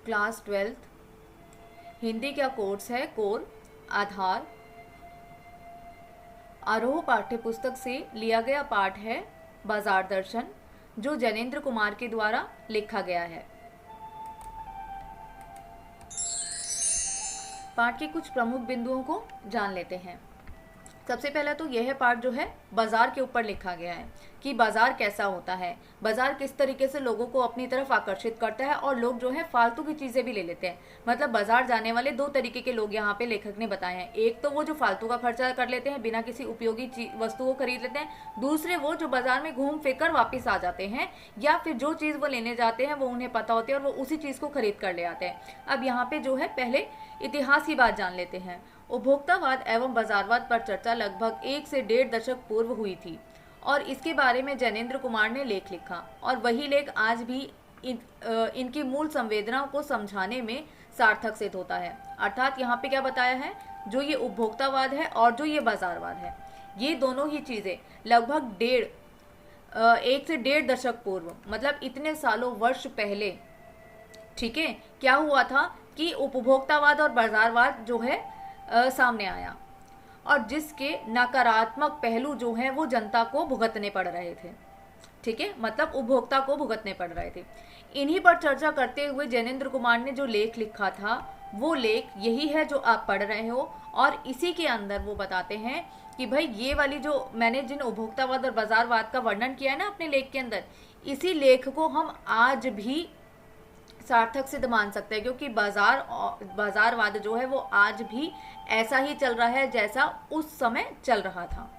Class 12th Hindi का course है core आधार। आरोह पाठ्य पुस्तक से लिया गया पाठ है बाजार दर्शन, जो जैनेन्द्र कुमार के द्वारा लिखा गया है। पाठ के कुछ प्रमुख बिंदुओं को जान लेते हैं। सबसे पहला तो यह पाठ जो है बाजार के ऊपर लिखा गया है कि बाजार कैसा होता है, बाजार किस तरीके से लोगों को अपनी तरफ आकर्षित करता है और लोग जो है फालतू की चीजें भी ले लेते हैं। मतलब बाजार जाने वाले दो तरीके के लोग यहाँ पे लेखक ने बताए हैं। एक तो वो जो फालतू का खर्चा कर लेते हैं, बिना किसी उपयोगी वस्तु को खरीद लेते हैं। दूसरे वो जो बाजार में घूम फिर कर वापिस आ जाते हैं, या फिर जो चीज वो लेने जाते हैं वो उन्हें पता होती है और वो उसी चीज को खरीद कर ले आते हैं। अब यहाँ पे जो है पहले इतिहास की बात जान लेते हैं। उपभोक्तावाद एवं बाजारवाद पर चर्चा लगभग 1 से 1.5 दशक पूर्व हुई थी और इसके बारे में जैनेन्द्र कुमार ने लेख लिखा, और वही लेख आज भी इनकी मूल संवेदनाओं को समझाने में सार्थक सिद्ध होता है। अर्थात यहाँ पे क्या बताया है, जो ये उपभोक्तावाद है और जो ये बाजारवाद है, ये दोनों ही चीजें लगभग 1 से 1.5 दशक पूर्व, मतलब इतने सालों वर्ष पहले, ठीक है, क्या हुआ था कि उपभोक्तावाद और बाजारवाद जो है सामने आया, और जिसके नकारात्मक पहलू जो हैं वो जनता को भुगतने पड़ रहे थे। ठीक है, मतलब उपभोक्ता को भुगतने पड़ रहे थे। इन्हीं पर चर्चा करते हुए जैनेन्द्र कुमार ने जो लेख लिखा था वो लेख यही है जो आप पढ़ रहे हो, और इसी के अंदर वो बताते हैं कि भाई ये वाली जो मैंने जिन उपभोक्तावाद और बाजारवाद का वर्णन किया है ना अपने लेख के अंदर, इसी लेख को हम आज भी सार्थक सिद्ध मान सकते हैं, क्योंकि बाजारवाद जो है वो आज भी ऐसा ही चल रहा है जैसा उस समय चल रहा था।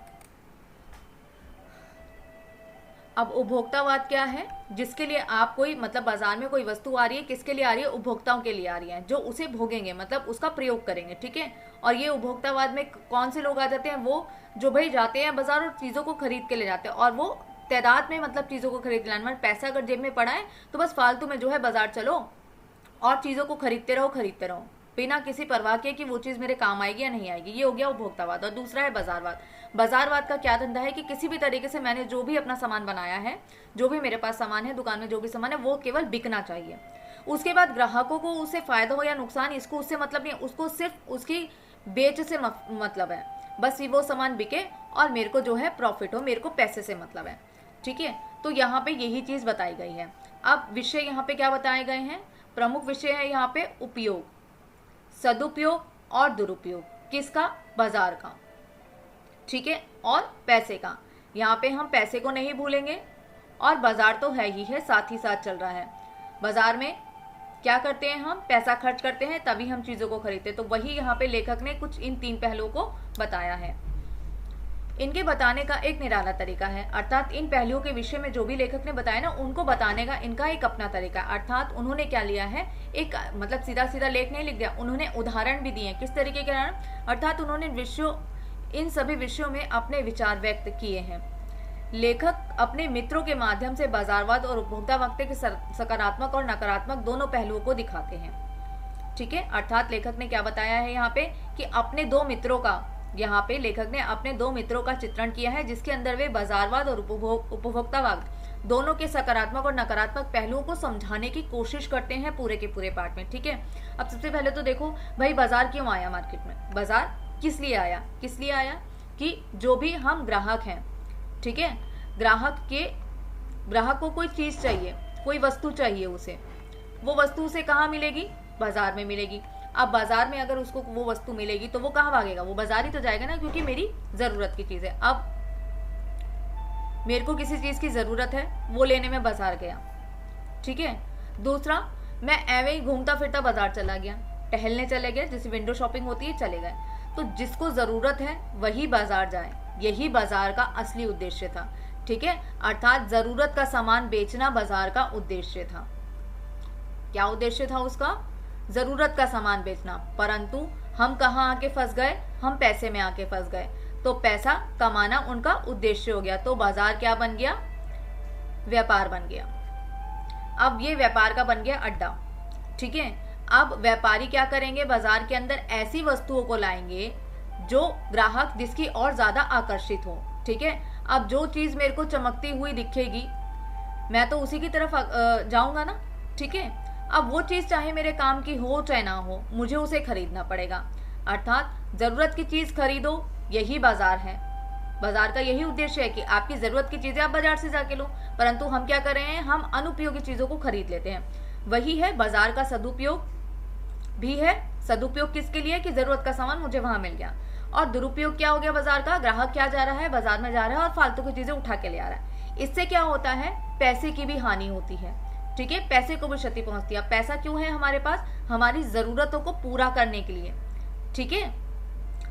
अब उपभोक्तावाद क्या है, जिसके लिए आप कोई, मतलब बाजार में कोई वस्तु आ रही है, किसके लिए आ रही है, उपभोक्ताओं के लिए आ रही है, जो उसे भोगेंगे, मतलब उसका प्रयोग करेंगे। ठीक है, और ये उपभोक्तावाद में कौन से लोग आ जाते हैं, वो जो भाई जाते हैं बाजार और चीजों को खरीद के ले जाते हैं, और वो तादाद में, मतलब चीजों को खरीद लाने, मतलब पैसा अगर जेब में पड़ा है तो बस फालतू में जो है बाजार चलो और चीजों को खरीदते रहो बिना किसी परवाह के कि वो चीज मेरे काम आएगी या नहीं आएगी। ये हो गया उपभोक्तावाद। और दूसरा है बाजारवाद। बाजारवाद का क्या धंधा है कि किसी भी तरीके से मैंने जो भी अपना सामान बनाया है, जो भी मेरे पास सामान है, दुकान में जो भी सामान है, वो केवल बिकना चाहिए। उसके बाद ग्राहकों को उससे फायदा हो या नुकसान, इसको उससे मतलब नहीं, उसको सिर्फ उसकी बेच से मतलब है, बस वो सामान बिके और मेरे को जो है प्रॉफिट हो, मेरे को पैसे से मतलब है। ठीक है, तो यहाँ पे यही चीज बताई गई है। अब विषय यहाँ पे क्या बताए गए हैं, प्रमुख विषय है यहाँ पे उपयोग, सदुपयोग और दुरुपयोग, किसका, बाजार का। ठीक है, और पैसे का। यहाँ पे हम पैसे को नहीं भूलेंगे, और बाजार तो है ही है, साथ ही साथ चल रहा है। बाजार में क्या करते हैं, हम पैसा खर्च करते हैं तभी हम चीजों को खरीदते हैं। तो वही यहाँ पे लेखक ने कुछ इन 3 पहलुओं को बताया है। इनके बताने का एक निराला तरीका है, अर्थात इन पहलुओं के विषय में जो भी लेखक ने बताया ना, उनको बताने का इनका एक अपना तरीका। अर्थात उन्होंने क्या लिया है, एक मतलब सीधा सीधा लेख नहीं लिख दिया, उन्होंने उदाहरण भी दिए। किस तरीके के उदाहरण, अर्थात उन्होंने इन सभी विषयों में अपने विचार व्यक्त किए हैं। लेखक अपने मित्रों के माध्यम से बाजारवाद और उपभोक्तावाद के सकारात्मक और नकारात्मक दोनों पहलुओं को दिखाते हैं। ठीक है, अर्थात लेखक ने क्या बताया है यहाँ पे कि अपने 2 मित्रों का, यहाँ पे लेखक ने अपने 2 मित्रों का चित्रण किया है, जिसके अंदर वे बाजारवाद और उपभोक्तावाद दोनों के सकारात्मक और नकारात्मक पहलुओं को समझाने की कोशिश करते हैं पूरे के पूरे पाठ में। ठीक है, अब सबसे पहले तो देखो भाई बाजार क्यों आया मार्केट में, बाजार किस लिए आया कि जो भी हम ग्राहक हैं, ठीक है, ग्राहक को कोई चीज चाहिए, कोई वस्तु चाहिए उसे, वो वस्तु उसे कहाँ मिलेगी, बाजार में मिलेगी। अब बाजार में अगर उसको वो वस्तु मिलेगी तो वो कहाँ भागेगा, वो बाजार ही तो जाएगा ना, क्योंकि मेरी जरूरत की चीज है। अब मेरे को किसी चीज की जरूरत है, वो लेने में बाजार गया। ठीक है, दूसरा, मैं ऐवे ही घूमता फिरता बाजार चला गया, टहलने चले गए, जैसे विंडो शॉपिंग होती है, चले गए। तो जिसको जरूरत है वही बाजार जाए, यही बाजार का असली उद्देश्य था। ठीक है, अर्थात जरूरत का सामान बेचना बाजार का उद्देश्य था। क्या उद्देश्य था उसका, जरूरत का सामान बेचना। परंतु हम कहाँ आके फंस गए, हम पैसे में आके फंस गए। तो पैसा कमाना उनका उद्देश्य हो गया, तो बाजार क्या बन गया, व्यापार बन गया। अब ये व्यापार का बन गया अड्डा। ठीक है, अब व्यापारी क्या करेंगे, बाजार के अंदर ऐसी वस्तुओं को लाएंगे जो ग्राहक जिसकी और ज्यादा आकर्षित हो। ठीक है, अब जो चीज मेरे को चमकती हुई दिखेगी मैं तो उसी की तरफ जाऊंगा ना। ठीक है, अब वो चीज चाहे मेरे काम की हो चाहे ना हो, मुझे उसे खरीदना पड़ेगा। अर्थात जरूरत की चीज खरीदो, यही बाजार है। बाजार का यही उद्देश्य है कि आपकी जरूरत की चीजें आप बाजार से जाके लो, परंतु हम क्या कर रहे हैं, हम अनुपयोगी चीजों को खरीद लेते हैं। वही है बाजार का सदुपयोग भी है। सदुपयोग किसके लिए, कि जरूरत का सामान मुझे वहां मिल गया। और दुरुपयोग क्या हो गया बाजार का, ग्राहक क्या जा रहा है, बाजार में जा रहा है और फालतू की चीजें उठा के ले आ रहा है। इससे क्या होता है, पैसे की भी हानि होती है। ठीक है, पैसे को भी क्षति पहुंचती है। पैसा क्यों है हमारे पास, हमारी जरूरतों को पूरा करने के लिए। ठीक है,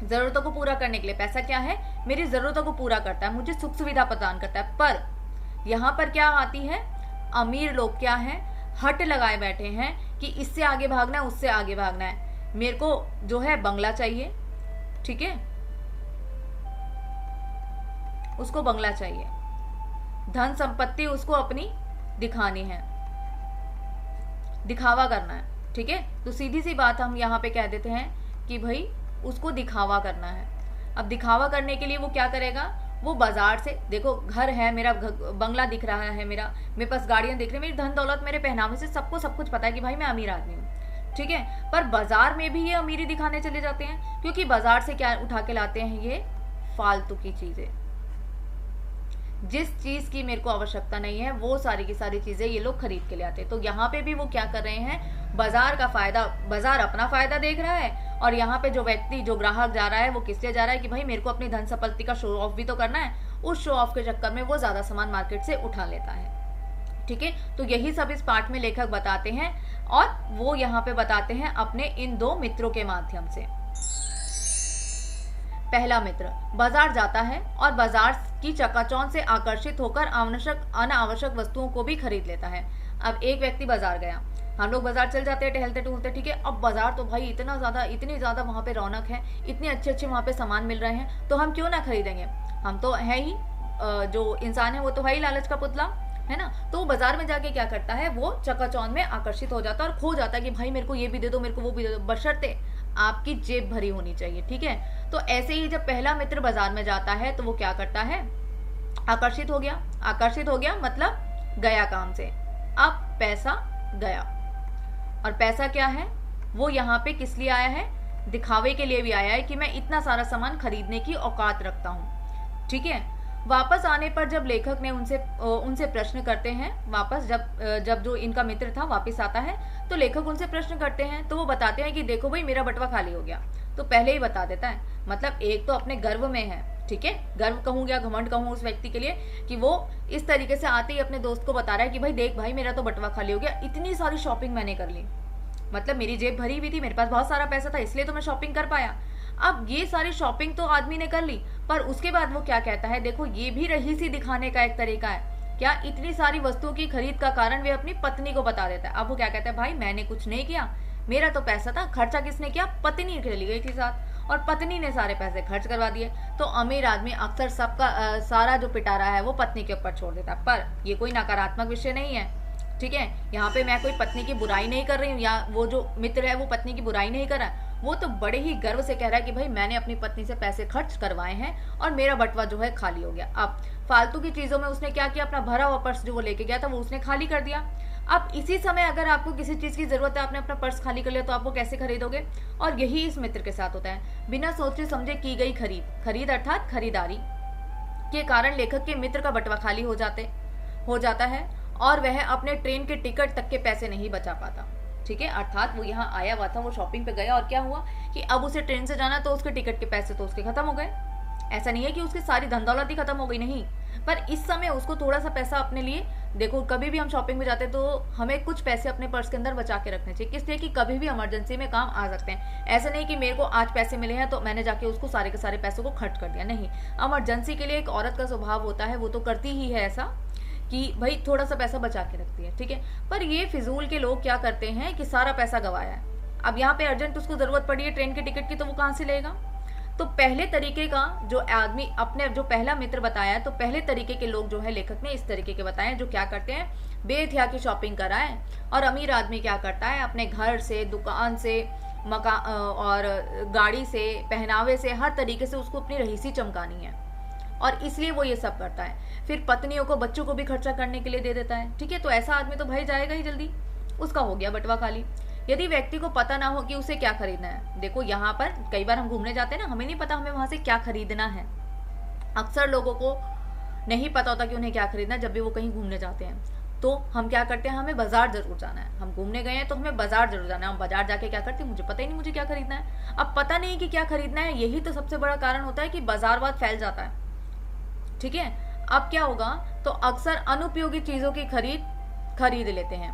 जरूरतों को पूरा करने के लिए पैसा क्या है, मेरी जरूरतों को पूरा करता है, मुझे सुख सुविधा प्रदान करता है। पर यहाँ पर क्या आती है, अमीर लोग क्या है, हट लगाए बैठे हैं कि इससे आगे भागना है, उससे आगे भागना है। मेरे को जो है बंगला चाहिए, ठीक है, उसको बंगला चाहिए, धन संपत्ति उसको अपनी दिखानी है, दिखावा करना है। ठीक है, तो सीधी सी बात हम यहाँ पे कह देते हैं कि भाई उसको दिखावा करना है। अब दिखावा करने के लिए वो क्या करेगा, वो बाजार से, देखो घर है मेरा, बंगला दिख रहा है मेरा, मेरे पास गाड़ियां दिख रही, मेरी धन दौलत, मेरे पहनावे से सबको सब कुछ पता है कि भाई मैं अमीर आदमी हूँ। ठीक है, पर बाजार में भी ये अमीरी दिखाने चले जाते हैं, क्योंकि बाजार से क्या उठा के लाते हैं, ये फालतू की चीजें। जिस चीज की मेरे को आवश्यकता नहीं है वो सारी की सारी चीजें ये लोग खरीद के ले आते हैं। तो यहाँ पे भी वो क्या कर रहे हैं, बाजार का फायदा, बाजार अपना फायदा देख रहा है, और यहाँ पे जो व्यक्ति, जो ग्राहक जा रहा है वो किससे जा रहा है कि भाई मेरे को अपनी धन संपत्ति का शो ऑफ भी तो करना है। उस शो ऑफ के चक्कर में वो ज्यादा सामान मार्केट से उठा लेता है। ठीक है, तो यही सब इस पार्ट में लेखक बताते हैं, और वो यहाँ पे बताते हैं अपने इन दो मित्रों के माध्यम से। पहला मित्र बाजार जाता है और बाजार की चकाचौंध से आकर्षित होकर अनावश्यक वस्तुओं को भी खरीद लेता है। अब एक व्यक्ति बाजार गया, हम लोग बाजार चल जाते हैं टहलते टहलते, ठीक है। अब बाजार तो भाई इतनी ज्यादा वहां पे रौनक है, इतने अच्छे अच्छे वहां पे सामान मिल रहे हैं, तो हम क्यों ना खरीदेंगे। हम तो है ही, जो इंसान है वो तो है ही लालच का पुतला, है ना। तो बाजार में जाके क्या करता है, वो चकाचौंध में आकर्षित हो जाता है और खो जाता है कि भाई मेरे को ये भी दे दो, मेरे को वो भी दे दो, बशर्ते आपकी जेब भरी होनी चाहिए। ठीक है, तो ऐसे ही जब पहला मित्र बाजार में जाता है तो वो क्या करता है, आकर्षित हो गया मतलब गया काम से। अब पैसा गया, और पैसा क्या है, वो यहाँ पे किस लिए आया है, दिखावे के लिए भी आया है कि मैं इतना सारा सामान खरीदने की औकात रखता हूँ। ठीक है, वापस आने पर जब लेखक ने उनसे प्रश्न करते हैं, वापस जब जो इनका मित्र था वापस आता है तो लेखक उनसे प्रश्न करते हैं, तो वो बताते हैं कि देखो भाई मेरा बटवा खाली हो गया। तो पहले ही बता देता है, मतलब एक तो अपने गर्व में है, ठीक है, गर्व कहूँ या घमंड कहूँ उस व्यक्ति के लिए, कि वो इस तरीके से आते ही अपने दोस्त को बता रहा है कि भाई देख भाई मेरा तो बटवा खाली हो गया, इतनी सारी शॉपिंग मैंने कर ली, मतलब मेरी जेब भरी हुई थी, मेरे पास बहुत सारा पैसा था, इसलिए तो मैं शॉपिंग कर पाया। अब ये सारी शॉपिंग तो आदमी ने कर ली, पर उसके बाद वो क्या कहता है, देखो ये भी रईसी दिखाने का एक तरीका है। क्या, इतनी सारी वस्तुओं की खरीद का कारण वे अपनी पत्नी को बता देता है। अब वो क्या कहता है, भाई मैंने कुछ नहीं किया, मेरा तो पैसा था, खर्चा किसने किया, पत्नी चली गई थी साथ, और पत्नी ने सारे पैसे खर्च करवा दिए। तो अमीर आदमी अक्सर सबका सारा जो पिटारा है वो पत्नी के ऊपर छोड़ देता है। पर ये कोई नकारात्मक विषय नहीं है, ठीक है। यहाँ पे मैं कोई पत्नी की बुराई नहीं कर रही हूँ, या वो जो मित्र है वो पत्नी की बुराई नहीं कर रहा है, वो तो बड़े ही गर्व से कह रहा है कि भाई मैंने अपनी पत्नी से पैसे खर्च करवाए हैं और मेरा बटवा जो है खाली हो गया। अब फालतू की चीजों में उसने क्या किया, अपना भरा हुआ पर्स जो वो लेके गया था वो उसने खाली कर दिया। अब इसी समय अगर आपको किसी चीज की जरूरत है, आपने अपना पर्स खाली कर लिया, तो आप वो कैसे खरीदोगे। और यही इस मित्र के साथ होता है, बिना सोचे समझे की गई खरीद अर्थात खरीदारी के कारण लेखक के मित्र का बटवा खाली हो जाता है और वह अपने ट्रेन के टिकट तक के पैसे नहीं बचा पाता। ठीक है, अर्थात वो यहाँ आया हुआ था, वो शॉपिंग पे गया और क्या हुआ कि अब उसे ट्रेन से जाना, तो उसके टिकट के पैसे तो उसके खत्म हो गए। ऐसा नहीं है कि उसकी सारी धन दौलत ही खत्म हो गई, नहीं, पर इस समय उसको थोड़ा सा पैसा अपने लिए, देखो कभी भी हम शॉपिंग में जाते हैं तो हमें कुछ पैसे अपने पर्स के अंदर बचा के रखने चाहिए, किस लिए, कि कभी भी इमरजेंसी में काम आ सकते हैं। ऐसा नहीं कि मेरे को आज पैसे मिले हैं तो मैंने जाके उसको सारे के सारे पैसों को खर्च कर दिया, नहीं। इमरजेंसी के लिए एक औरत का स्वभाव होता है, वो तो करती ही है ऐसा कि भाई थोड़ा सा पैसा बचा के रखती है, ठीक है। पर ये फिजूल के लोग क्या करते हैं कि सारा पैसा गवाया है, अब यहाँ पे अर्जेंट उसको जरूरत पड़ी है ट्रेन के टिकट की, तो वो कहाँ से लेगा। तो पहले तरीके का जो आदमी, अपने जो पहला मित्र बताया, तो पहले तरीके के लोग जो है लेखक ने इस तरीके के बताए, जो क्या करते हैं, बेहतिया की शॉपिंग कराए। और अमीर आदमी क्या करता है, अपने घर से, दुकान से, मकान और गाड़ी से, पहनावे से, हर तरीके से उसको अपनी रईसी चमकानी है, और इसलिए वो ये सब करता है। फिर पत्नियों को, बच्चों को भी खर्चा करने के लिए दे देता है, ठीक है। तो ऐसा आदमी तो भाई जाएगा ही जल्दी, उसका हो गया बटवा खाली। यदि व्यक्ति को पता ना हो कि उसे क्या खरीदना है, देखो यहाँ पर कई बार हम घूमने जाते हैं ना, हमें नहीं पता हमें वहां से क्या खरीदना है। अक्सर लोगों को नहीं पता होता कि उन्हें क्या खरीदना है जब भी वो कहीं घूमने जाते हैं। तो हम क्या करते हैं, हमें बाजार जरूर जाना है, हम घूमने गए हैं तो हमें बाजार जरूर जाना है। हम बाजार जाके क्या करते हैं, मुझे पता ही नहीं मुझे क्या खरीदना है। अब पता नहीं कि क्या खरीदना है, यही तो सबसे बड़ा कारण होता है कि बाजारवाद फैल जाता है। ठीक है, अब क्या होगा, तो अक्सर अनुपयोगी चीजों की खरीद लेते हैं।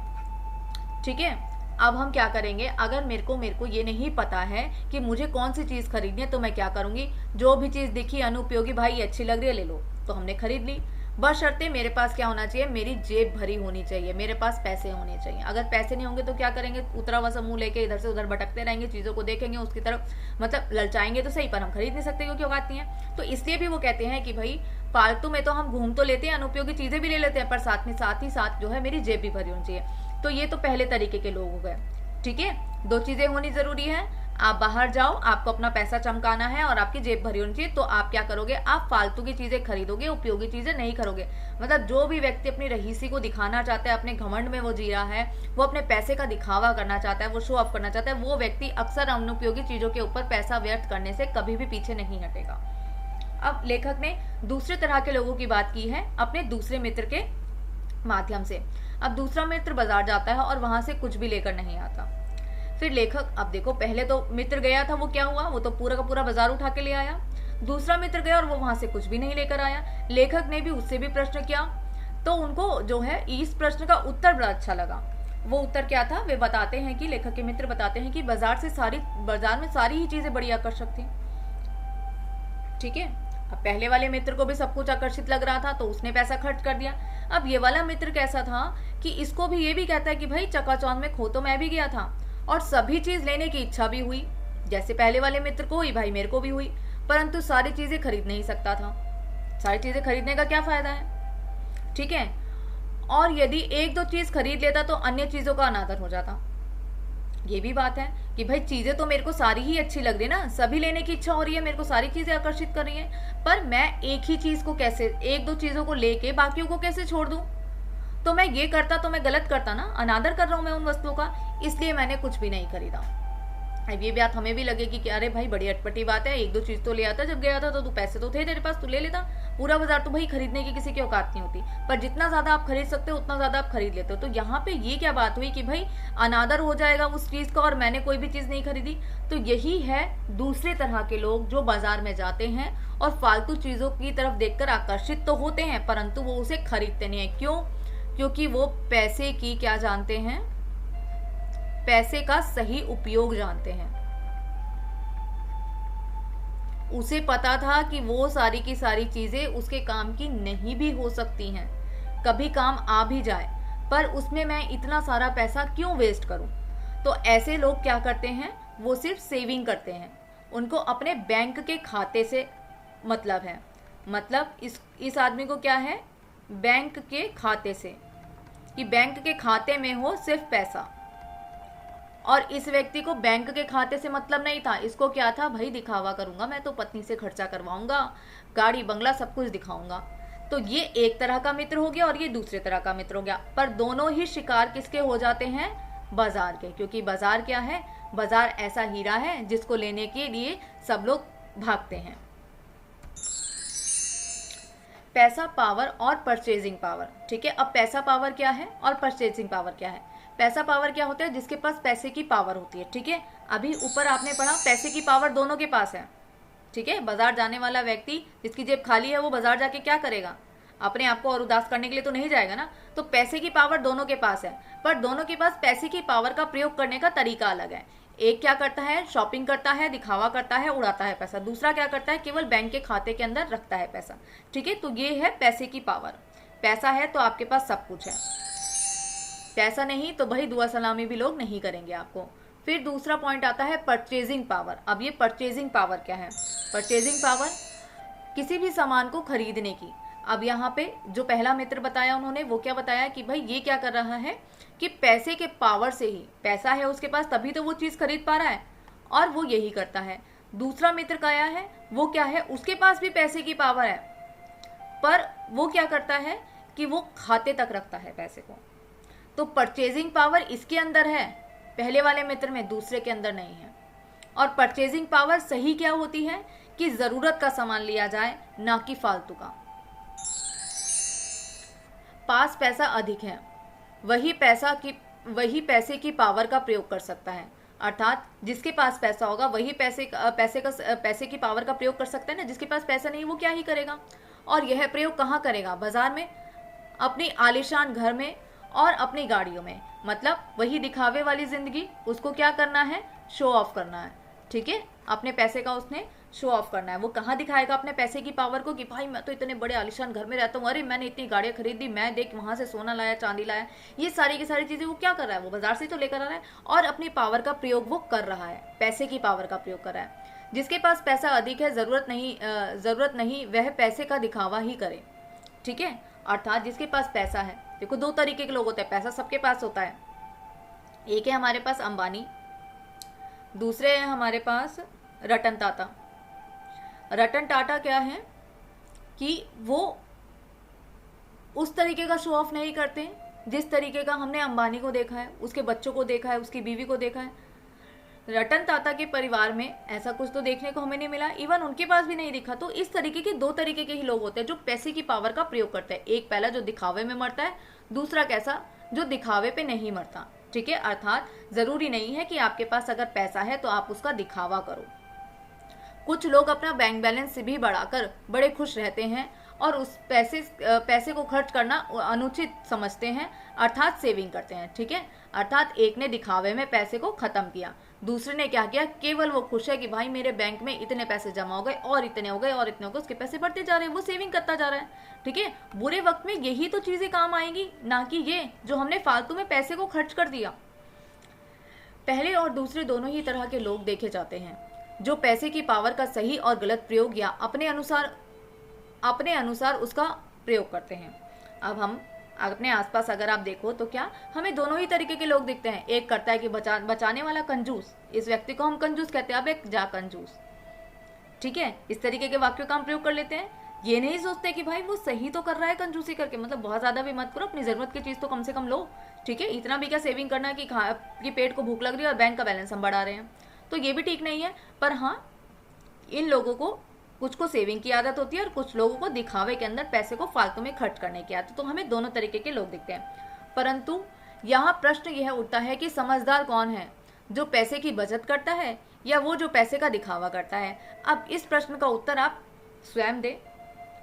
ठीक है, अब हम क्या करेंगे, अगर मेरे को ये नहीं पता है कि मुझे कौन सी चीज खरीदनी है, तो मैं क्या करूंगी, जो भी चीज दिखी अनुपयोगी, भाई अच्छी लग रही है ले लो, तो हमने खरीद ली। बशर्ते मेरे पास क्या होना चाहिए, मेरी जेब भरी होनी चाहिए, मेरे पास पैसे होने चाहिए। अगर पैसे नहीं होंगे तो क्या करेंगे, उतरा हुआ सा मुंह लेके इधर से उधर भटकते रहेंगे, चीजों को देखेंगे, उसकी तरफ मतलब ललचाएंगे तो सही, पर हम खरीद नहीं सकते क्योंकि औकात नहीं है। तो इसलिए भी वो कहते हैं कि भाई फालतू में तो हम घूम तो लेते हैं, अनुपयोगी चीजें भी ले लेते हैं, पर साथ ही साथ जो है मेरी जेब भी भरी होनी चाहिए। तो ये तो पहले तरीके के लोग हो गए। ठीक है, दो चीजें होनी जरूरी है, आप बाहर जाओ, आपको अपना पैसा चमकाना है और आपकी जेब भरी होनी चाहिए, तो आप क्या करोगे, आप फालतू की चीजें खरीदोगे, उपयोगी चीजें नहीं करोगे। मतलब जो भी व्यक्ति अपनी रहीसी को दिखाना चाहता है, अपने घमंड में वो जी रहा है, वो अपने पैसे का दिखावा करना चाहता है, वो शो ऑफ करना चाहता है, वो व्यक्ति अक्सर अनुपयोगी चीजों के ऊपर पैसा व्यर्थ करने से कभी भी पीछे नहीं हटेगा। अब लेखक ने दूसरे तरह के लोगों की बात की है अपने दूसरे मित्र के माध्यम से। अब दूसरा मित्र बाजार जाता है और वहां से कुछ भी लेकर नहीं आता। फिर लेखक, अब देखो पहले तो मित्र गया था, वो क्या हुआ, वो तो पूरा का पूरा बाजार उठा के ले आया। दूसरा मित्र गया और वो वहां से कुछ भी नहीं लेकर आया। लेखक ने भी उससे भी प्रश्न किया, तो उनको जो है इस प्रश्न का उत्तर बड़ा अच्छा लगा। वो उत्तर क्या था, वे बताते हैं कि लेखक के मित्र बताते हैं कि बाजार में सारी ही चीजें बड़ी आकर्षक थी। ठीक है, अब पहले वाले मित्र को भी सब कुछ आकर्षित लग रहा था तो उसने पैसा खर्च कर दिया। अब ये वाला मित्र कैसा था कि इसको भी ये भी कहता है कि भाई चकाचौंध में खो तो मैं भी गया था और सभी चीज लेने की इच्छा भी हुई, जैसे पहले वाले मित्र को हुई, भाई मेरे को भी हुई, परंतु सारी चीजें खरीद नहीं सकता था। सारी चीजें खरीदने का क्या फायदा है। ठीक है, और यदि एक दो चीज खरीद लेता तो अन्य चीजों का अनादर हो जाता। ये भी बात है कि भाई चीजें तो मेरे को सारी ही अच्छी लग रही है ना, सभी लेने की इच्छा हो रही है, मेरे को सारी चीजें आकर्षित कर रही हैं, पर मैं एक ही चीज को कैसे, एक दो चीजों को लेके बाकियों को कैसे छोड़ दूं। तो मैं ये करता तो मैं गलत करता ना, अनादर कर रहा हूं मैं उन वस्तुओं का, इसलिए मैंने कुछ भी नहीं खरीदा। अब ये बात हमें भी लगेगी कि अरे भाई बड़ी अटपटी बात है, एक दो चीज तो ले आता, जब गया था तो तू पैसे तो थे तेरे पास, तू ले लेता। पूरा बाजार तो भाई खरीदने की किसी की औकात नहीं होती, पर जितना ज्यादा आप खरीद सकते हो उतना ज्यादा आप खरीद लेते हो। तो यहाँ पे ये क्या बात हुई कि भाई अनादर हो जाएगा उस चीज का और मैंने कोई भी चीज नहीं खरीदी। तो यही है दूसरे तरह के लोग जो बाजार में जाते हैं और फालतू चीजों की तरफ देखकर आकर्षित तो होते हैं, परंतु वो उसे खरीदते नहीं है। क्यों? क्योंकि वो पैसे की क्या जानते हैं, पैसे का सही उपयोग जानते हैं। उसे पता था कि वो सारी की सारी चीजें उसके काम की नहीं भी हो सकती हैं, कभी काम आ भी जाए, पर उसमें मैं इतना सारा पैसा क्यों वेस्ट करूं। तो ऐसे लोग क्या करते हैं, वो सिर्फ सेविंग करते हैं, उनको अपने बैंक के खाते से मतलब है। मतलब इस आदमी को क्या है, बैंक के खाते से, कि बैंक के खाते में हो सिर्फ पैसा। और इस व्यक्ति को बैंक के खाते से मतलब नहीं था, इसको क्या था, भाई दिखावा करूंगा मैं तो, पत्नी से खर्चा करवाऊंगा, गाड़ी बंगला सब कुछ दिखाऊंगा। तो ये एक तरह का मित्र हो गया और ये दूसरे तरह का मित्र हो गया। पर दोनों ही शिकार किसके हो जाते हैं, बाजार के। क्योंकि बाजार क्या है, बाजार ऐसा हीरा है जिसको लेने के लिए सब लोग भागते हैं। पैसा, पावर और परचेजिंग पावर। ठीक है, अब पैसा पावर क्या है और परचेजिंग पावर क्या है। पैसा पावर क्या होता है, जिसके पास पैसे की पावर होती है। ठीक है, अभी ऊपर आपने पढ़ा पैसे की पावर दोनों के पास है। ठीक है, बाजार जाने वाला व्यक्ति जिसकी जेब खाली है वो बाजार जाके क्या करेगा, अपने आप को और उदास करने के लिए तो नहीं जाएगा ना। तो पैसे की पावर दोनों के पास है, पर दोनों के पास पैसे की पावर का प्रयोग करने का तरीका अलग है। एक क्या करता है, शॉपिंग करता है, दिखावा करता है, उड़ाता है पैसा। दूसरा क्या करता है, केवल बैंक के खाते के अंदर रखता है पैसा। ठीक है, तो ये है पैसे की पावर। पैसा है तो आपके पास सब कुछ है, पैसा नहीं तो भाई दुआ सलामी भी लोग नहीं करेंगे आपको। फिर दूसरा पॉइंट आता है परचेजिंग पावर। अब ये परचेजिंग पावर क्या है, परचेजिंग पावर किसी भी सामान को खरीदने की। अब यहाँ पे जो पहला मित्र बताया उन्होंने, वो क्या बताया कि भाई ये क्या कर रहा है कि पैसे के पावर से ही, पैसा है उसके पास तभी तो वो चीज खरीद पा रहा है, और वो यही करता है। दूसरा मित्र का है, वो क्या है, उसके पास भी पैसे की पावर है, पर वो क्या करता है कि वो खाते तक रखता है पैसे को। तो परचेजिंग पावर इसके अंदर है, पहले वाले मित्र में, दूसरे के अंदर नहीं है। और परचेजिंग पावर सही क्या होती है कि जरूरत का सामान लिया जाए, ना कि फालतू का। पास पैसा अधिक है, वही पैसे की पावर का प्रयोग कर सकता है। अर्थात जिसके पास पैसा होगा वही पैसे की पावर का प्रयोग कर सकता है ना। जिसके पास पैसा नहीं वो क्या ही करेगा। और यह प्रयोग कहाँ करेगा? बाजार में, अपनी आलीशान घर में और अपनी गाड़ियों में। मतलब वही दिखावे वाली जिंदगी, उसको क्या करना है? शो ऑफ करना है। ठीक है, अपने पैसे का उसने शो ऑफ करना है। वो कहाँ दिखाएगा अपने पैसे की पावर को कि भाई मैं तो इतने बड़े आलीशान घर में रहता हूँ, अरे मैंने इतनी गाड़ियाँ खरीदी, मैं देख वहां से सोना लाया, चांदी लाया। ये सारी की सारी चीजें वो क्या कर रहा है? वो बाजार से तो लेकर आ रहा है और अपनी पावर का प्रयोग वो कर रहा है, पैसे की पावर का प्रयोग कर रहा है। जिसके पास पैसा अधिक है, जरूरत नहीं वह पैसे का दिखावा ही करे। ठीक है, अर्थात जिसके पास पैसा है, देखो दो तरीके के लोग होते हैं, पैसा सबके पास होता है। एक है हमारे पास अंबानी, दूसरे है हमारे पास रतन टाटा। रतन टाटा क्या है कि वो उस तरीके का शो ऑफ नहीं करते जिस तरीके का हमने अंबानी को देखा है, उसके बच्चों को देखा है, उसकी बीवी को देखा है। रतन टाटा के परिवार में ऐसा कुछ तो देखने को हमें नहीं मिला, इवन उनके पास भी नहीं दिखा। तो इस तरीके के दो तरीके के ही लोग होते हैं जो पैसे की पावर का प्रयोग करते हैं। एक पहला जो दिखावे में मरता है, दूसरा कैसा? जो दिखावे पे नहीं मरता। ठीक है, अर्थात जरूरी नहीं है कि आपके पास अगर पैसा है तो आप उसका दिखावा करो। कुछ लोग अपना बैंक बैलेंस से भी बढ़ाकर बड़े खुश रहते हैं और उस पैसे को खर्च करना अनुचित समझते हैं, अर्थात सेविंग करते हैं। ठीक है, अर्थात एक ने दिखावे में पैसे को खत्म किया, दूसरे ने क्या किया? केवल वो खुश है कि भाई मेरे बैंक में इतने पैसे जमा हो गए और इतने हो गए और इतने हो गए, उसके पैसे बढ़ते जा रहे हैं, वो सेविंग करता जा रहा है। ठीक है, बुरे वक्त में यही तो चीजें काम आएंगी, ना कि ये जो हमने फालतू में पैसे को खर्च कर दिया। पहले और दूसरे दोनों ही तरह के लोग देखे जाते हैं जो पैसे की पावर का सही और गलत प्रयोग या अपने अनुसार उसका प्रयोग करते हैं। अब हम अपने आसपास अगर आप देखो तो क्या हमें दोनों ही तरीके के लोग दिखते हैं। एक करता है कि बचाने वाला कंजूस, इस व्यक्ति को हम कंजूस कहते हैं, अब एक जा कंजूस। ठीक है, इस तरीके के वाक्यों का हम प्रयोग कर लेते हैं। ये नहीं सोचते कि भाई वो सही तो कर रहा है कंजूसी करके, मतलब बहुत ज्यादा भी मत करो, अपनी जरूरत की चीज तो कम से कम लो। ठीक है, इतना भी क्या सेविंग करना कि पेट को भूख लग रही है और बैंक का बैलेंस हम बढ़ा रहे हैं, तो ये भी ठीक नहीं है। पर हाँ, इन लोगों को कुछ को सेविंग की आदत होती है और कुछ लोगों को दिखावे के अंदर पैसे को फालतू में खर्च करने की आदत। तो हमें दोनों तरीके के लोग दिखते हैं। परंतु यहाँ प्रश्न यह उठता है कि समझदार कौन है, जो पैसे की बचत करता है या वो जो पैसे का दिखावा करता है? अब इस प्रश्न का उत्तर आप स्वयं दें,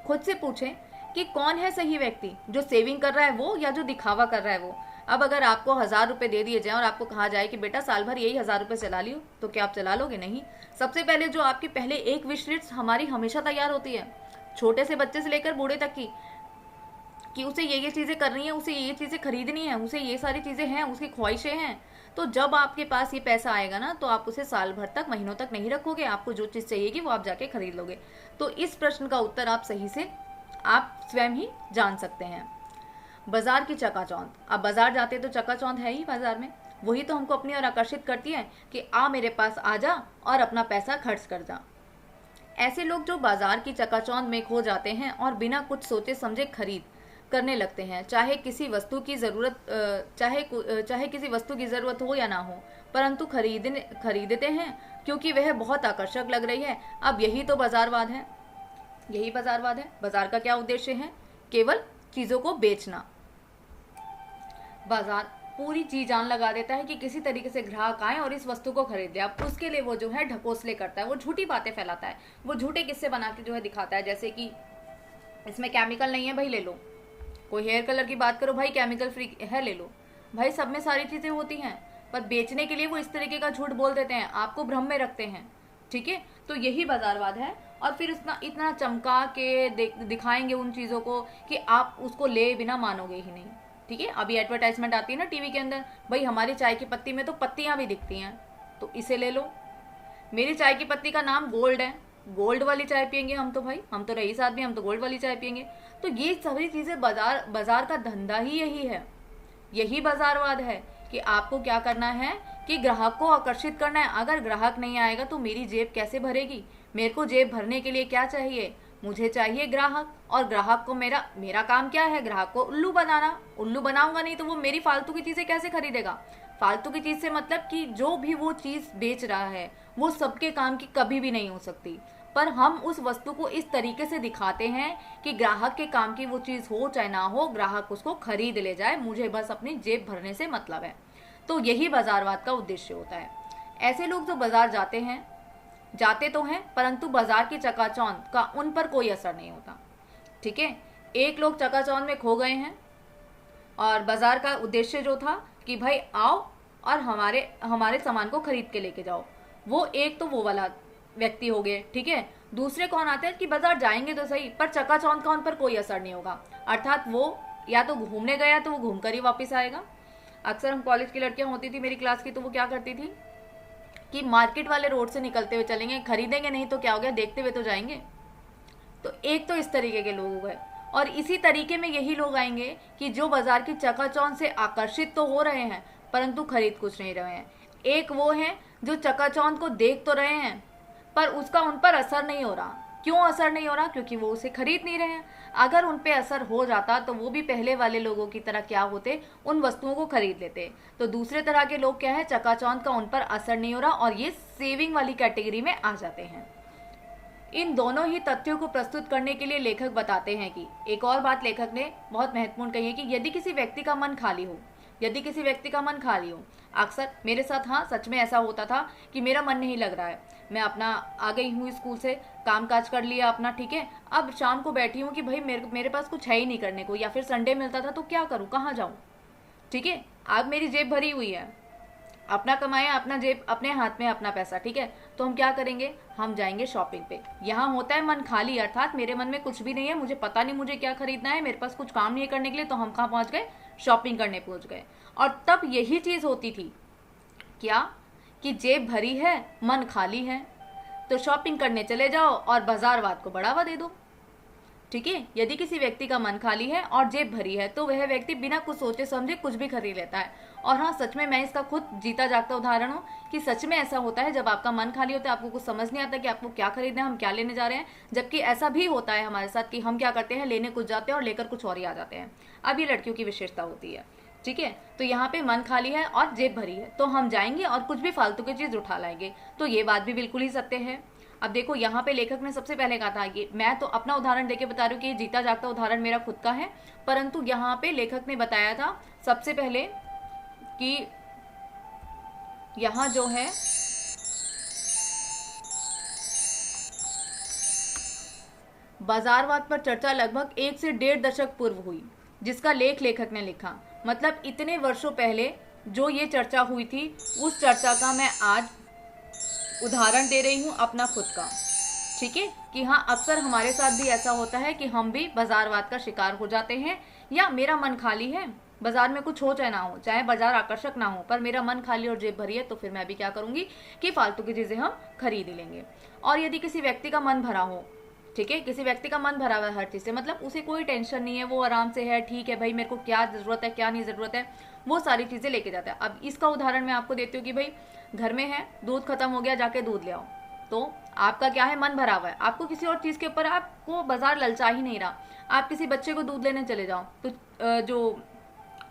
खुद से पूछें कि कौन है सही व्यक्ति, जो सेविंग कर रहा है वो या जो दिखावा कर रहा है वो। अब अगर आपको 1000 रुपए दे दिए जाए और आपको कहा जाए कि बेटा साल भर यही 1000 रुपए चला लियो, तो क्या आप चला लोगे? नहीं। सबसे पहले जो आपकी पहले एक विश लिस्ट हमारी हमेशा तैयार होती है, छोटे से बच्चे से लेकर बूढ़े तक की, कि उसे ये चीजें करनी है, उसे ये चीजें खरीदनी है, उसे ये सारी चीजें हैं, उसकी ख्वाहिशें हैं। तो जब आपके पास ये पैसा आएगा ना, तो आप उसे साल भर तक, महीनों तक नहीं रखोगे, आपको जो चीज चाहिएगी वो आप जाके खरीद लोगे। तो इस प्रश्न का उत्तर आप सही से आप स्वयं ही जान सकते हैं। बाजार की चकाचौंध, अब बाजार जाते तो चकाचौंध है ही बाजार में, वही तो हमको अपनी ओर आकर्षित करती है कि आ मेरे पास आ जा और अपना पैसा खर्च कर जा। ऐसे लोग जो बाजार की चकाचौंध में खो जाते हैं और बिना कुछ सोचे समझे खरीद करने लगते हैं, चाहे किसी वस्तु की जरूरत हो या ना हो, परंतु खरीदते हैं क्योंकि वह बहुत आकर्षक लग रही है। अब यही तो बाजारवाद है, यही बाजारवाद है। बाजार का क्या उद्देश्य है? केवल चीजों को बेचना। बाजार पूरी जी जान लगा देता है कि किसी तरीके से ग्राहक आए और इस वस्तु को खरीदे। अब उसके लिए वो जो है ढकोसले करता है, वो झूठी बातें फैलाता है, वो झूठे किस्से बना के जो है दिखाता है, जैसे कि इसमें केमिकल नहीं है भाई ले लो, कोई हेयर कलर की बात करो भाई केमिकल फ्री है ले लो। भाई सब में सारी चीजें होती हैं, पर बेचने के लिए वो इस तरीके का झूठ बोल देते हैं, आपको भ्रम में रखते हैं। ठीक है, तो यही बाजारवाद है। और फिर इतना चमका के दिखाएंगे उन चीजों को कि आप उसको ले बिना मानोगे ही नहीं। ठीक है, अभी एडवर्टाइजमेंट आती है ना टीवी के अंदर, भाई हमारी चाय की पत्ती में तो पत्तियां भी दिखती हैं, तो इसे ले लो। मेरी चाय की पत्ती का नाम गोल्ड है, गोल्ड वाली चाय पियेंगे हम तो, भाई हम तो रईस आदमी, हम तो गोल्ड वाली चाय पियेंगे। तो ये सभी चीजें बाजार का धंधा ही यही है, यही बाजारवाद है कि आपको क्या करना है कि ग्राहक को आकर्षित करना है। अगर ग्राहक नहीं आएगा तो मेरी जेब कैसे भरेगी? मेरे को जेब भरने के लिए क्या चाहिए? मुझे चाहिए ग्राहक, और ग्राहक को मेरा काम क्या है, ग्राहक को उल्लू बनाना। उल्लू बनाऊंगा नहीं तो वो मेरी फालतू की चीजें कैसे खरीदेगा। फालतू की चीज से मतलब कि जो भी वो चीज बेच रहा है वो सबके काम की कभी भी नहीं हो सकती, पर हम उस वस्तु को इस तरीके से दिखाते हैं कि ग्राहक के काम की वो चीज हो चाहे ना हो, ग्राहक उसको खरीद ले जाए, मुझे बस अपनी जेब भरने से मतलब है। तो यही बाजारवाद का उद्देश्य होता है। ऐसे लोग जो बाजार जाते तो हैं, परंतु बाजार की चकाचौंध का उन पर कोई असर नहीं होता। ठीक है, एक लोग चकाचौंध में खो गए हैं और बाजार का उद्देश्य जो था कि भाई आओ और हमारे सामान को खरीद के लेके जाओ, वो एक तो वो वाला व्यक्ति हो गए। ठीक है, दूसरे कौन आते हैं कि बाजार जाएंगे तो सही पर चकाचौंध का उन पर कोई असर नहीं होगा, अर्थात वो या तो घूमने गया तो वो घूम कर ही वापिस आएगा। अक्सर हम कॉलेज की लड़कियां होती थी मेरी क्लास की, तो वो क्या करती थी कि मार्केट वाले रोड से निकलते हुए चलेंगे, खरीदेंगे नहीं तो क्या हो गया, देखते हुए तो जाएंगे। तो एक तो इस तरीके के लोग हो गए, और इसी तरीके में यही लोग आएंगे कि जो बाजार की चकाचौंध से आकर्षित तो हो रहे हैं परंतु खरीद कुछ नहीं रहे हैं। एक वो हैं जो चकाचौंध को देख तो रहे हैं पर उसका उन पर असर नहीं हो रहा। क्यों असर नहीं हो रहा? क्योंकि वो उसे खरीद नहीं रहे हैं। अगर उन पे असर हो जाता तो वो भी पहले वाले लोगों की तरह क्या होते, उन वस्तुओं को खरीद लेते। तो दूसरे तरह के लोग क्या है, चकाचौंध का उन पर असर नहीं हो रहा और ये सेविंग वाली कैटेगरी में आ जाते हैं। इन दोनों ही तथ्यों को प्रस्तुत करने के लिए लेखक बताते हैं कि एक और बात लेखक ने बहुत महत्वपूर्ण कही है कि यदि किसी व्यक्ति का मन खाली हो, अक्सर मेरे साथ, हाँ सच में ऐसा होता था कि मेरा मन नहीं लग रहा है, मैं अपना आ गई हूँ स्कूल से, काम काज कर लिया अपना, ठीक है, अब शाम को बैठी हूँ कि भाई मेरे पास कुछ है ही नहीं करने को, या फिर संडे मिलता था तो क्या करूँ, कहाँ जाऊँ। ठीक है, अब मेरी जेब भरी हुई है, अपना कमाया, अपना जेब, अपने हाथ में अपना पैसा, ठीक है, तो हम क्या करेंगे, हम जाएंगे शॉपिंग पे। यहाँ होता है मन खाली, अर्थात मेरे मन में कुछ भी नहीं है, मुझे पता नहीं मुझे क्या खरीदना है, मेरे पास कुछ काम नहीं है करने के लिए, तो हम कहाँ पहुंच गए, शॉपिंग करने पहुंच गए। और तब यही चीज होती थी क्या कि जेब भरी है, मन खाली है, तो शॉपिंग करने चले जाओ और बाजारवाद को बढ़ावा दे दो। ठीक है, यदि किसी व्यक्ति का मन खाली है और जेब भरी है तो वह व्यक्ति बिना कुछ सोचे समझे कुछ भी खरीद लेता है। और हाँ, सच में मैं इसका खुद जीता जागता उदाहरण हूँ कि सच में ऐसा होता है, जब आपका मन खाली होता है, आपको कुछ समझ नहीं आता कि आपको क्या खरीदना है, हम क्या लेने जा रहे हैं, जबकि ऐसा भी होता है हमारे साथ कि हम क्या करते हैं, लेने कुछ जाते हैं और लेकर कुछ और ही आ जाते हैं। अब ये लड़कियों की विशेषता होती है। ठीक है, तो यहाँ पे मन खाली है और जेब भरी है तो हम जाएंगे और कुछ भी फालतू की चीज उठा लाएंगे, तो ये बात भी बिल्कुल ही सत्य है। अब देखो, यहाँ पे लेखक ने सबसे पहले कहा था कि मैं तो अपना उदाहरण देके बता रही हूँ कि ये जीता जागता उदाहरण मेरा खुद का है, परंतु यहाँ पे लेखक ने बताया था सबसे पहले कि यहाँ जो है बाजारवाद पर चर्चा लगभग 1 से 1.5 दशक पूर्व हुई, जिसका लेखक ने लिखा। मतलब इतने वर्षों पहले जो ये चर्चा हुई थी, उस चर्चा का मैं आज उदाहरण दे रही हूँ अपना खुद का। ठीक है, कि हाँ, अक्सर हमारे साथ भी ऐसा होता है कि हम भी बाजारवाद का शिकार हो जाते हैं, या मेरा मन खाली है, बाजार में कुछ हो चाहे ना हो, चाहे बाजार आकर्षक ना हो, पर मेरा मन खाली और जेब भरी है, तो फिर मैं भी क्या करूंगी कि फालतू की चीजें हम खरीद लेंगे। और यदि किसी व्यक्ति का मन भरा हो, ठीक है, किसी व्यक्ति का मन भरा हुआ है हर चीज से, मतलब उसे कोई टेंशन नहीं है, वो आराम से है, ठीक है भाई, मेरे को क्या जरूरत है क्या नहीं जरूरत है, वो सारी चीजें लेके जाता है। अब इसका उदाहरण मैं आपको देती हूँ कि भाई घर में है, दूध खत्म हो गया, जाके दूध ले आओ, तो आपका क्या है, मन भरा हुआ है, आपको किसी और चीज के ऊपर आपको बाजार ललचा ही नहीं रहा, आप किसी बच्चे को दूध लेने चले जाओ तो जो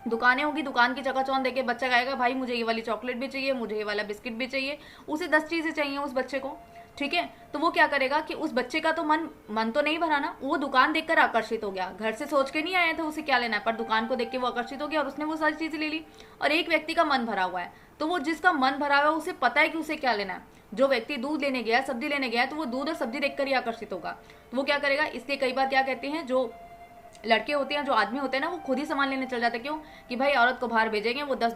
दुकानें होगी, दुकान की चकाचौंध देके बच्चा कहेगा भाई मुझे ये वाली चॉकलेट भी चाहिए, मुझे ये वाला बिस्किट भी चाहिए, उसे 10 चीजें चाहिए उस बच्चे को। ठीक है, तो वो क्या करेगा कि उस बच्चे का तो मन तो नहीं भरा ना, वो दुकान देखकर आकर्षित हो गया, घर से सोच के नहीं आया था उसे क्या लेना है, पर दुकान को देख के वो आकर्षित हो गया और उसने वो सारी चीजें ले ली। और एक व्यक्ति का मन भरा हुआ है, तो वो जिसका मन भरा हुआ है उसे पता है कि उसे क्या लेना है। जो व्यक्ति दूध लेने गया, सब्जी लेने गया, तो वो दूध और सब्जी देखकर ही आकर्षित होगा, तो वो क्या करेगा। इसलिए कई बार क्या कहते हैं, जो लड़के होते हैं, जो आदमी होते हैं ना, वो खुद ही सामान लेने चल जाते हैं। क्यों कि भाई औरत को बाहर भेजेंगे, वो 10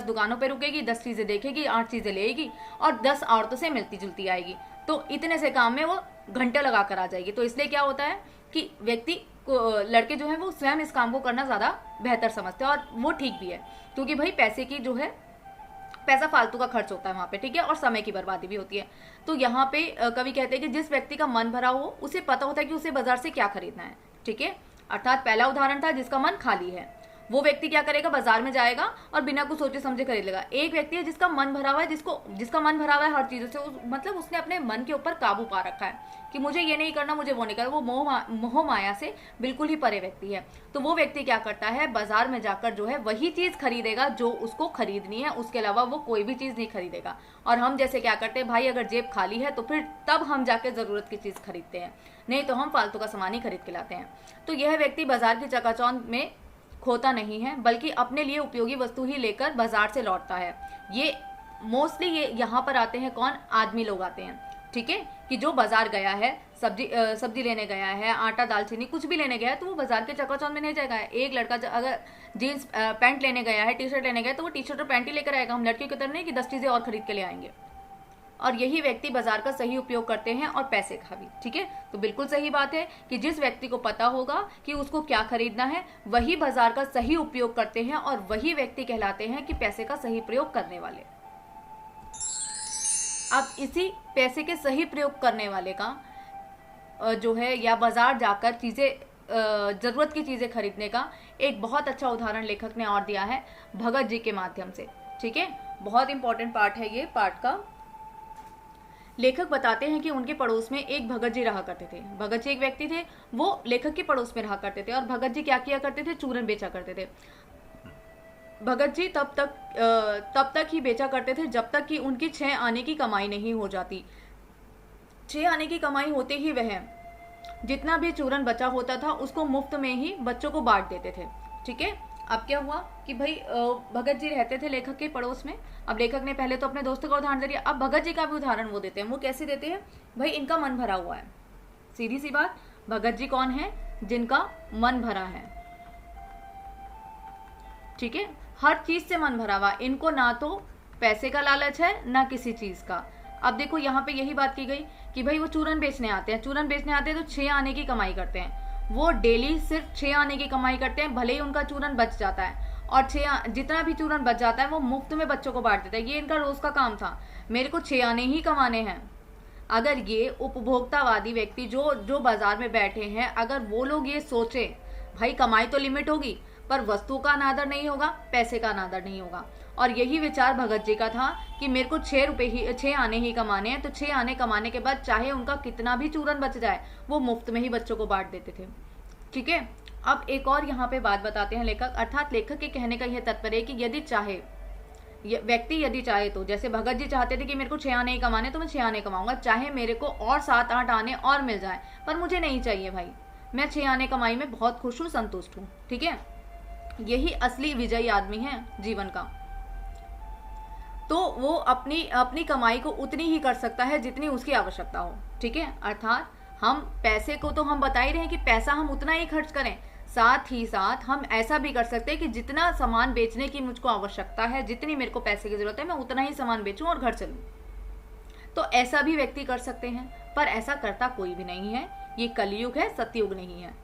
दुकानों पे रुकेगी, 10 चीजें देखेगी, 8 चीजें लेगी और 10 औरतों से मिलती जुलती आएगी, तो इतने से काम में वो घंटे लगा कर आ जाएगी। तो इसलिए क्या होता है कि लड़के जो है वो स्वयं इस काम को करना ज्यादा बेहतर समझते हैं, और वो ठीक भी है, क्योंकि भाई पैसे की जो है, पैसा फालतू का खर्च होता है वहां पे, ठीक है, और समय की बर्बादी भी होती है। तो यहाँ पे कवि कहते हैं कि जिस व्यक्ति का मन भरा हो उसे पता होता है कि उसे बाजार से क्या खरीदना है। ठीक है, अर्थात पहला उदाहरण था जिसका मन खाली है, वो व्यक्ति क्या करेगा, बाजार में जाएगा और बिना कुछ सोचे समझे खरीद लेगा। एक व्यक्ति है जिसका मन भरा हुआ है, जिसका मन भरा हुआ है हर चीजों से, मतलब उसने अपने मन के ऊपर काबू पा रखा है कि मुझे ये नहीं करना, मुझे वो नहीं करना, वो मोह माया से बिल्कुल ही परे व्यक्ति है। तो वो व्यक्ति क्या करता है, बाजार में जाकर जो है वही चीज खरीदेगा जो उसको खरीदनी है, उसके अलावा वो कोई भी चीज नहीं खरीदेगा। और हम जैसे क्या करते हैं भाई, अगर जेब खाली है तो फिर तब हम जाके जरूरत की चीज खरीदते हैं, नहीं तो हम फालतू का सामान ही खरीद के लाते हैं। तो यह व्यक्ति बाजार की चकाचौंध में खोता नहीं है, बल्कि अपने लिए उपयोगी वस्तु ही लेकर बाजार से लौटता है। ये मोस्टली ये यहाँ पर आते हैं कौन, आदमी लोग आते हैं, ठीक है, कि जो बाजार गया है, सब्जी लेने गया है, आटा दालचीनी कुछ भी लेने गया है, तो वो बाजार के चकाचौंध में नहीं जाएगा। एक लड़का अगर जीन्स पैंट लेने गया है, टी शर्ट लेने गया है, तो वो टी शर्ट और पैंट ही लेकर आएगा। हम लड़कियों की तरह नहीं कि 10 चीजें और खरीद के ले आएंगे। और यही व्यक्ति बाजार का सही उपयोग करते हैं और पैसे का भी, ठीक है। तो बिल्कुल सही बात है कि जिस व्यक्ति को पता होगा कि उसको क्या खरीदना है, वही बाजार का सही उपयोग करते हैं और वही व्यक्ति कहलाते हैं कि पैसे का सही प्रयोग करने वाले। अब इसी पैसे के सही प्रयोग करने वाले का जो है, या बाजार जाकर जरूरत की चीजें खरीदने का एक बहुत अच्छा उदाहरण लेखक ने और दिया है भगत जी के माध्यम से, ठीक है। बहुत इंपॉर्टेंट पार्ट है ये पार्ट का। लेखक बताते हैं कि उनके पड़ोस में एक भगत जी रहा करते थे। भगत जी एक व्यक्ति थे, वो लेखक के पड़ोस में रहा करते थे। और भगत जी क्या किया करते थे, चूरन बेचा करते थे। भगत जी तब तक ही बेचा करते थे जब तक कि उनकी 6 आने की कमाई नहीं हो जाती। 6 आने की कमाई होते ही वह जितना भी चूरन बचा होता था उसको मुफ्त में ही बच्चों को बांट देते थे, ठीक है। अब क्या हुआ कि भाई भगत जी रहते थे लेखक के पड़ोस में। अब लेखक ने पहले तो अपने दोस्तों का उदाहरण दे दिया, अब भगत जी का भी उदाहरण वो देते हैं। वो कैसे देते हैं, भाई इनका मन भरा हुआ है, सीधी सी बात। भगत जी कौन है, जिनका मन भरा है, ठीक है, हर चीज से मन भरा हुआ। इनको ना तो पैसे का लालच है ना किसी चीज का। अब देखो यहाँ पे यही बात की गई कि भाई वो चूरन बेचने आते हैं, चूरन बेचने आते हैं तो 6 आने की कमाई करते हैं। वो डेली सिर्फ 6 आने की कमाई करते हैं, भले ही उनका चूरन बच जाता है। और जितना भी चूरन बच जाता है वो मुफ्त में बच्चों को बांट देता है। ये इनका रोज का काम था, मेरे को 6 आने ही कमाने हैं। अगर ये उपभोक्तावादी व्यक्ति जो बाजार में बैठे हैं, अगर वो लोग ये सोचे भाई कमाई तो लिमिट होगी पर वस्तु का अनादर नहीं होगा, पैसे का अनादर नहीं होगा। और यही विचार भगत जी का था कि मेरे को 6 आने ही कमाने हैं। तो 6 आने कमाने के बाद चाहे उनका कितना भी चूरन बच जाए वो मुफ्त में ही बच्चों को बांट देते थे, ठीक है। अब एक और यहाँ पे बात बताते हैं लेखक, अर्थात लेखक के कहने का यह तात्पर्य है कि व्यक्ति यदि चाहे तो, जैसे भगत जी चाहते थे कि मेरे को 6 आने ही कमाने, तो मैं 6 आने कमाऊंगा, चाहे मेरे को और 7-8 आने और मिल जाए, पर मुझे नहीं चाहिए भाई, मैं 6 आने कमाई में बहुत खुश हूँ, संतुष्ट हूँ, ठीक है। यही असली विजयी आदमी है जीवन का। तो वो अपनी कमाई को उतनी ही कर सकता है जितनी उसकी आवश्यकता हो, ठीक है। अर्थात हम पैसे को तो हम बता ही रहे हैं कि पैसा हम उतना ही खर्च करें, साथ ही साथ हम ऐसा भी कर सकते हैं कि जितना सामान बेचने की मुझको आवश्यकता है, जितनी मेरे को पैसे की जरूरत है, मैं उतना ही सामान बेचूं और घर चलूं। तो ऐसा भी व्यक्ति कर सकते हैं, पर ऐसा करता कोई भी नहीं है। ये कलयुग है, सतयुग नहीं है,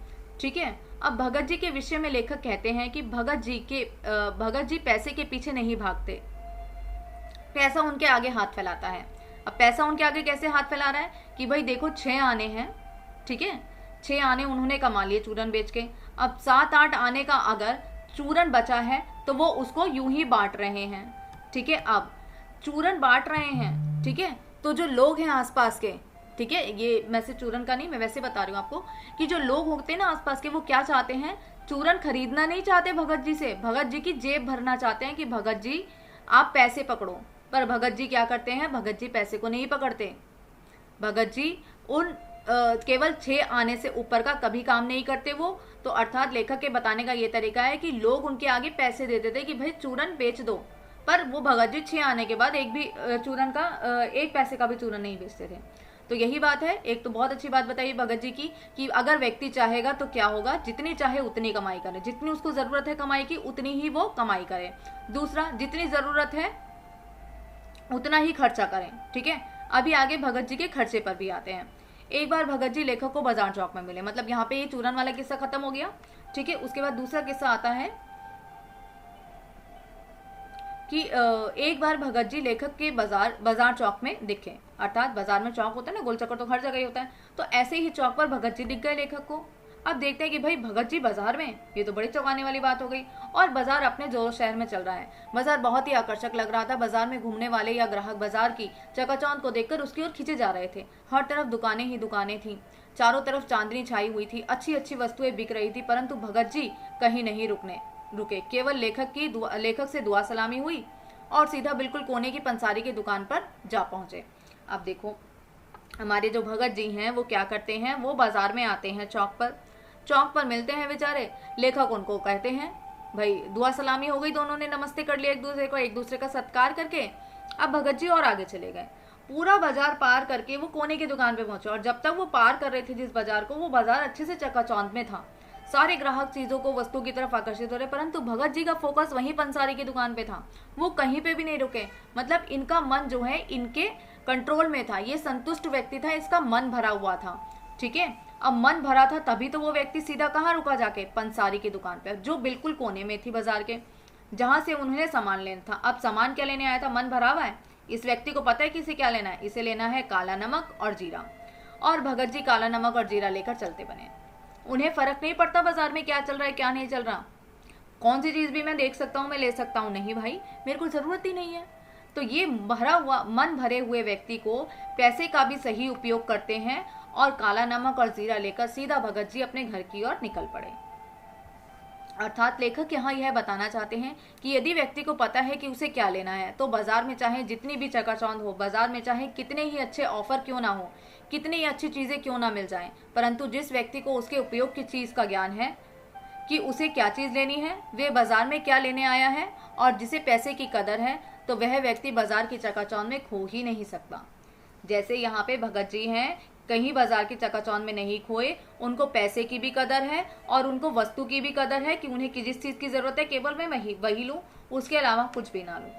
ठीक है। अब भगत जी के विषय में लेखक कहते हैं कि भगत जी पैसे के पीछे नहीं भागते, पैसा उनके आगे हाथ फैलाता है। अब पैसा उनके आगे कैसे हाथ फैला रहा है कि भाई देखो 6 आने हैं, ठीक है, 6 आने उन्होंने कमा लिए चूरन बेच के। अब 7-8 आने का अगर चूरन बचा है तो वो उसको यूं ही बांट रहे हैं, ठीक है। अब चूरन बांट रहे हैं, ठीक है, तो जो लोग हैं आसपास के, ठीक है, ये मैसेज चूरन का नहीं, मैं वैसे बता रही हूँ आपको कि जो लोग होते हैं ना आसपास के, वो क्या चाहते हैं, चूरन खरीदना नहीं चाहते भगत जी से, भगत जी की जेब भरना चाहते हैं कि भगत जी आप पैसे पकड़ो। पर भगत जी क्या करते हैं, भगत जी पैसे को नहीं पकड़ते। भगत जी उन केवल 6 आने से ऊपर का कभी काम नहीं करते वो। तो अर्थात लेखक के बताने का ये तरीका है कि लोग उनके आगे पैसे देते थे कि भाई चूरन बेच दो, पर वो भगत जी 6 आने के बाद एक भी चूरन का 1 पैसे का भी चूरन नहीं बेचते थे। तो यही बात है। एक तो बहुत अच्छी बात बताई भगत जी की कि अगर व्यक्ति चाहेगा तो क्या होगा, जितनी चाहे उतनी कमाई करे, जितनी उसको जरूरत है कमाई की उतनी ही वो कमाई करे। दूसरा, जितनी जरूरत है उतना ही खर्चा करें, ठीक है। अभी आगे भगत जी के खर्चे पर भी आते हैं। एक बार भगत जी लेखक को बाजार चौक में मिले, मतलब यहाँ पे ये चूरन वाला किस्सा खत्म हो गया, ठीक है। उसके बाद दूसरा किस्सा आता है कि एक बार भगत जी लेखक के बाजार चौक में दिखे। अर्थात बाजार में चौक होता है ना, गोल चक्कर तो हर जगह ही होता है, तो ऐसे ही चौक पर भगत जी दिख गए लेखक को। अब देखते हैं कि भाई भगत जी बाजार में, ये तो बड़ी चौंकाने वाली बात हो गई। और बाजार अपने जोर शहर में चल रहा है। बाजार बहुत ही आकर्षक लग रहा था। बाजार में घूमने वाले या ग्राहक बाजार की चकाचौंध को देखकर उसकी ओर खींचे जा रहे थे। हर तरफ दुकानें ही दुकानें थी, चारों तरफ चांदनी छाई हुई थी, अच्छी अच्छी वस्तुएं बिक रही थी, परंतु भगत जी कहीं नहीं रुके। केवल लेखक से दुआ सलामी हुई और सीधा बिल्कुल कोने की पंसारी की दुकान पर जा पहुंचे। अब देखो हमारे जो भगत जी हैं वो क्या करते हैं, वो बाजार में आते हैं, चौक पर मिलते हैं बेचारे। लेखक उनको कहते हैं, भाई दुआ सलामी हो गई, दोनों ने नमस्ते कर लिया एक दूसरे का सत्कार करके। अब भगत जी और आगे चले गए। पूरा बाजार पार करके वो कोने की दुकान पे पहुंचे, और जब तक वो पार कर रहे थे जिस बाजार को, वो बाजार अच्छे से चकाचौंध में था। सारे ग्राहक चीजों को, वस्तु की तरफ आकर्षित हो रहे, परंतु भगत जी का फोकस वहीं पंसारी की दुकान पे था। वो कहीं पे भी नहीं रुके। मतलब इनका मन जो है इनके कंट्रोल में था। ये संतुष्ट व्यक्ति था, इसका मन भरा हुआ था। ठीक है, अब मन भरा था तभी तो वो व्यक्ति सीधा कहाँ रुका, जाके पंसारी की दुकान पे, जो बिल्कुल कोने में थी बाजार के, जहां से उन्हें सामान लेना था। अब सामान क्या लेने आया था, मन भरा हुआ है। इस व्यक्ति को पता है कि इसे क्या लेना है, इसे लेना है काला नमक और जीरा। और भगत जी काला नमक और जीरा लेकर चलते बने। उन्हें फर्क नहीं पड़ता बाजार में क्या चल रहा है क्या नहीं चल रहा, कौन सी चीज भी मैं देख सकता हूँ, मैं ले सकता हूँ, नहीं भाई मेरे को जरूरत ही नहीं है। तो ये मन भरे हुए व्यक्ति को पैसे का भी सही उपयोग करते हैं, और काला नमक और जीरा लेकर सीधा भगत जी अपने घर की ओर निकल पड़े। अर्थात लेखक यहाँ यह बताना चाहते हैं कि यदि व्यक्ति को पता है कि उसे क्या लेना है, तो बाजार में चाहे जितनी भी चकाचौंध हो, बाजार में चाहे कितने ही अच्छे ऑफर क्यों ना हो, कितनी ही अच्छी चीजें क्यों ना मिल जाएं, परंतु जिस व्यक्ति को उसके उपयोग की चीज का ज्ञान है कि उसे क्या चीज लेनी है, वे बाजार में क्या लेने आया है, और जिसे पैसे की कदर है, तो वह व्यक्ति बाजार की चकाचौंध में खो ही नहीं सकता। जैसे यहाँ पे भगत जी हैं, कहीं बाजार की चकाचौंध में नहीं खोए, उनको पैसे की भी कदर है और उनको वस्तु की भी कदर है कि उन्हें जिस चीज की जरूरत है केवल मैं वही लूं, उसके अलावा कुछ भी ना लूं।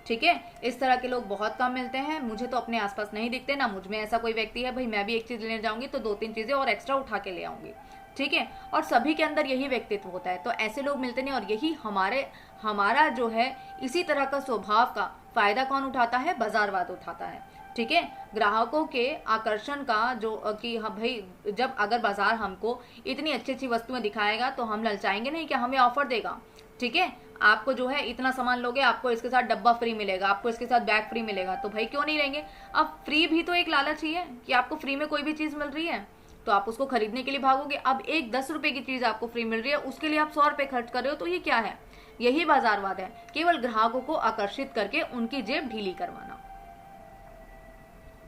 ठीक है, इस तरह के लोग बहुत कम मिलते हैं। मुझे तो अपने आसपास नहीं दिखते, ना मुझ में ऐसा कोई व्यक्ति है भाई मैं भी एक चीज लेने जाऊंगी तो 2-3 चीजें और एक्स्ट्रा उठा के ले आऊंगी। ठीक है, और सभी के अंदर यही व्यक्तित्व होता है, तो ऐसे लोग मिलते नहीं। और यही हमारा जो है इसी तरह का स्वभाव का फायदा कौन उठाता है, बाजारवाद उठाता है। ठीक है, ग्राहकों के आकर्षण का जो कि हाँ भाई, जब अगर बाजार हमको इतनी अच्छी अच्छी वस्तुएं दिखाएगा तो हम ललचाएंगे नहीं कि हमें ऑफर देगा। ठीक है, आपको जो है इतना सामान लोगे, आपको इसके साथ डब्बा फ्री मिलेगा, आपको इसके साथ बैग फ्री मिलेगा, तो भाई क्यों नहीं लेंगे। अब फ्री भी तो एक लालच ही है कि आपको फ्री में कोई भी चीज मिल रही है तो आप उसको खरीदने के लिए भागोगे। अब एक 10 रुपए की चीज आपको फ्री मिल रही है, उसके लिए आप 100 रुपए खर्च कर रहे हो, तो ये क्या है, यही बाजारवाद है, केवल ग्राहकों को आकर्षित करके उनकी जेब ढीली करवाना।